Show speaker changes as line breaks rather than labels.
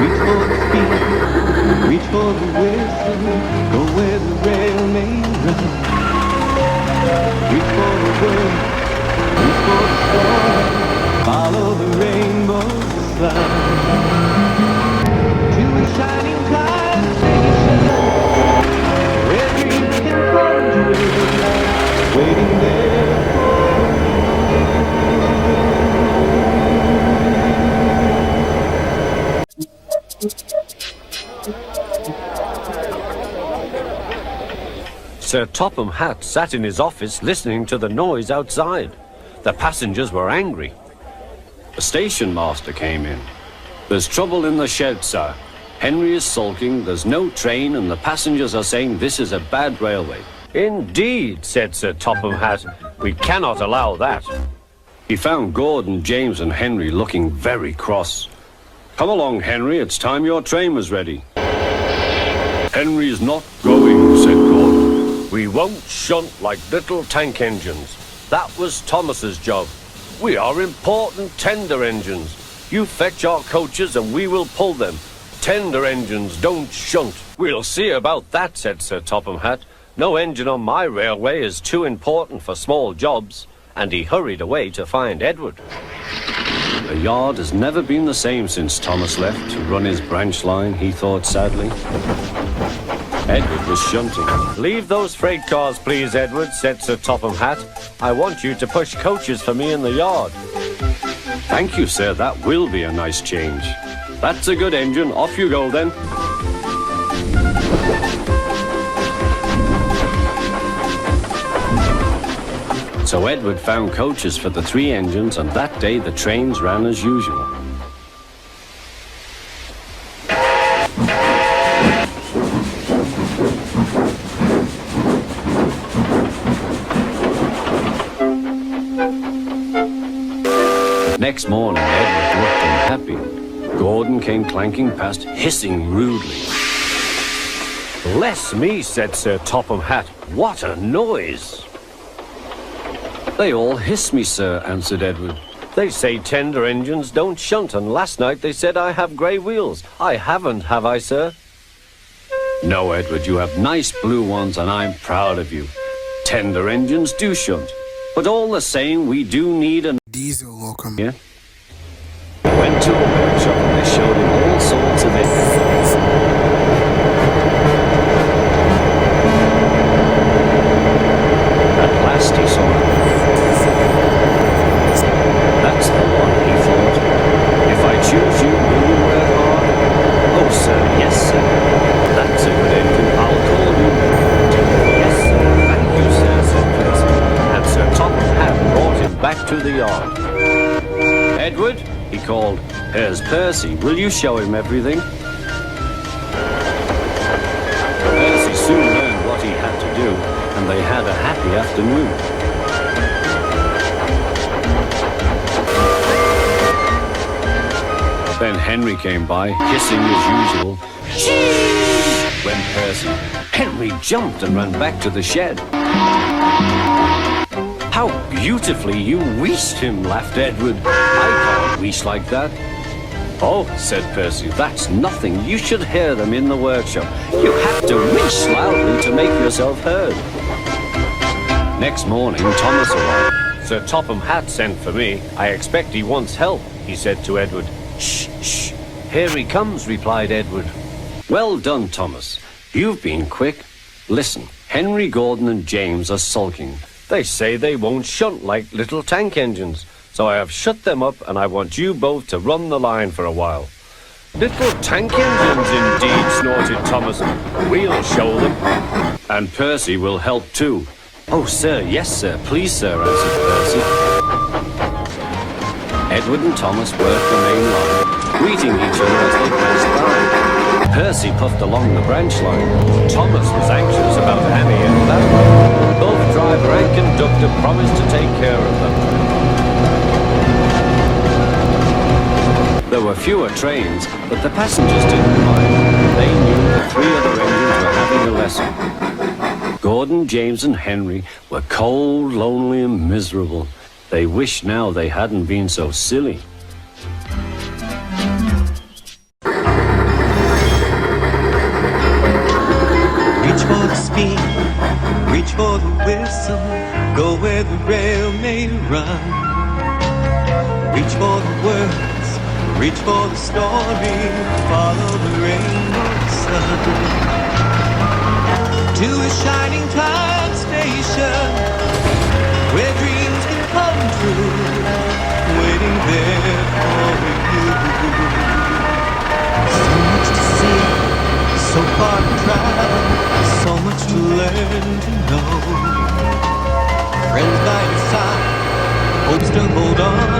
Reach for the speed, reach for the whistle, go where the rail may run. Reach for the wind, reach for the storm, follow the rainbow's sun. To a shining cloud station, where dreams can come true, waiting there for
Sir Topham Hatt sat in his office listening to the noise outside. The passengers were angry. The station master came in. "There's trouble in the shed, sir. Henry is sulking, there's no train, and the passengers are saying this is a bad railway." "Indeed," said Sir Topham Hatt. "We cannot allow that." He found Gordon, James, and Henry looking very cross. "Come along, Henry, it's time your train was ready." "Henry's not going," said Gordon. "We won't shunt like little tank engines. That was Thomas's job. We are important tender engines. You fetch our coaches and we will pull them. Tender engines don't shunt." "We'll see about that," said Sir Topham Hatt. "No engine on my railway is too important for small jobs." And he hurried away to find Edward. The yard has never been the same since Thomas left to run his branch line, he thought sadly. Edward was shunting. "Leave those freight cars, please, Edward," said Sir Topham Hatt. "I want you to push coaches for me in the yard." "Thank you, sir, that will be a nice change." "That's a good engine, off you go then." So Edward found coaches for the 3 engines, and that day the trains ran as usual. Next morning, Edward looked unhappy. Gordon came clanking past, hissing rudely. "Bless me," said Sir Topham Hatt. "What a noise!" "They all hiss me, sir," answered Edward. "They say tender engines don't shunt, and last night they said I have grey wheels. I haven't, have I, sir?" "No, Edward, you have nice blue ones, and I'm proud of you. Tender engines do shunt. But all the same, we do need a
diesel locomotive."
Yeah. He went to a workshop and they showed him all sorts of engines. At last he saw it. That's the one, he thought. "If I choose you, will you work hard?" "Oh, sir, yes, sir. That's a good engine. I'll call you." "Yes, sir. Thank you, sir," said Percy. And Sir Topham Hatt brought him back to the yard. "Edward," he called, "here's Percy. Will you show him everything?" Percy soon learned what he had to do, and they had a happy afternoon. Then Henry came by, hissing as usual. Went Percy. Henry jumped and ran back to the shed. "How beautifully you wheeshed him," laughed Edward. "I can't wheesh like that." "Oh," said Percy, "that's nothing. You should hear them in the workshop. You have to wheesh loudly to make yourself heard." Next morning, Thomas arrived. "Sir Topham Hatt sent for me. I expect he wants help," he said to Edward. "Shh, shh. Here he comes," replied Edward. "Well done, Thomas. You've been quick. Listen, Henry, Gordon, and James are sulking. They say they won't shunt like little tank engines. So I have shut them up, and I want you both to run the line for a while." "Little tank engines, indeed," snorted Thomas. "We'll show them." "And Percy will help too." "Oh, sir, yes, sir. Please, sir," answered Percy. Edward and Thomas worked the main line, greeting each other as they passed by. Percy puffed along the branch line. Thomas was anxious about Annie and Lambert. Both driver and conductor promised to take care of them. There were fewer trains, but the passengers didn't mind. They knew the 3 other engines were having a lesson. Gordon, James, and Henry were cold, lonely, and miserable. They wished now they hadn't been so silly.
Reach for the whistle, go where the rail may run. Reach for the words, reach for the story, follow the rainbow sun. To a shining time station, where dreams can come true, waiting there for you. So much to see, so far to travel, so much to learn to know. Friends by your side, hopes to hold on.